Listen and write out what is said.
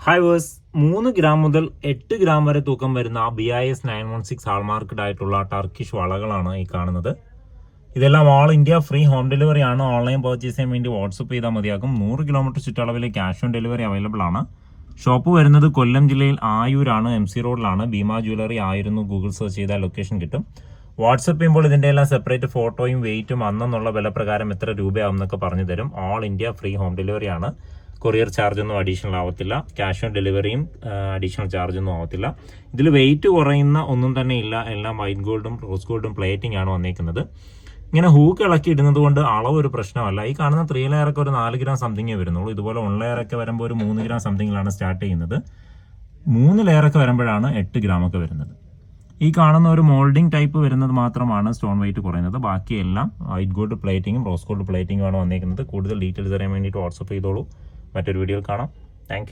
Hi verse 3 gram മുതൽ 8 gram വരെ തൂക്കം വരുന്ന BIS 916 ഹാൾമാർക്കഡ് ആയിട്ടുള്ള ടർക്കിഷ് വളകളാണ് ഈ കാണുന്നത്. ഇതെല്ലാം all India free home delivery ആണ്. ഓൺലൈൻ പർച്ചേസ് ചെയ്യാൻ വേണ്ടി വാട്സപ്പ് ചെയ്താൽ മതിയാകും. 100 കിലോമീറ്റർ ചുറ്റളവിൽ ക്യാഷ് ഓൺ ഡെലിവറി അവൈലബിൾ ആണ്. ഷോപ്പ് വരുന്നത് കൊല്ലം ജില്ലയിൽ ആയൂരാണ്, MC റോഡിലാണ്. ഭീമ ജ്വല്ലറി ആയിരുന്നു ഗൂഗിൾ സെർച്ച് ചെയ്താൽ ലൊക്കേഷൻ കിട്ടും. വാട്സപ്പ് ചെയ്യുമ്പോൾ ഇതിൻ്റെ എല്ലാം സെപ്പറേറ്റ് ഫോട്ടോയും വെയിറ്റും അന്നെന്നുള്ള വില പ്രകാരം എത്ര രൂപയാവും എന്നൊക്കെ പറഞ്ഞു തരും. All India free home delivery ആണ്. കൊറിയർ ചാർജ് ഒന്നും അഡീഷണൽ ആവത്തില്ല. ക്യാഷ് ഓൺ ഡെലിവറിയും അഡീഷണൽ ചാർജ് ഒന്നും ആവത്തില്ല. ഇതിൽ വെയിറ്റ് കുറയുന്ന ഒന്നും തന്നെ ഇല്ല. എല്ലാം വൈറ്റ് ഗോൾഡും റോസ് ഗോൾഡും പ്ലേറ്റിംഗ് ആണ് വന്നേക്കുന്നത്. ഇങ്ങനെ ഹൂക്ക് ഇളക്കി ഇടുന്നത് കൊണ്ട് അളവ് ഒരു പ്രശ്നമല്ല. ഈ കാണുന്ന 3 ലെയറൊക്കെ ഒരു 4 ഗ്രാം സംതിങ്ങേ വരുന്നുള്ളൂ. ഇതുപോലെ 1 ലെയറൊക്കെ വരുമ്പോൾ ഒരു 3 ഗ്രാം സംതിങ്ങിലാണ് സ്റ്റാർട്ട് ചെയ്യുന്നത്. 3 ലെയറൊക്കെ വരുമ്പോഴാണ് 8 ഗ്രാമൊക്കെ വരുന്നത്. ഈ കാണുന്ന ഒരു മോൾഡിംഗ് ടൈപ്പ് വരുന്നത് മാത്രമാണ് സ്റ്റോൺ വെയിറ്റ് കുറയുന്നത്. ബാക്കിയെല്ലാം വൈറ്റ് ഗോൾഡ് പ്ലേറ്റിങ്ങും റോസ് ഗോൾഡ് പ്ലേറ്റിംഗും ആണ് വന്നേക്കുന്നത്. കൂടുതൽ ഡീറ്റെയിൽസ് അറിയാൻ വേണ്ടിയിട്ട് വാട്സപ്പ് ചെയ്തോളൂ. മറ്റൊരു വീഡിയോയിൽ കാണാം. താങ്ക്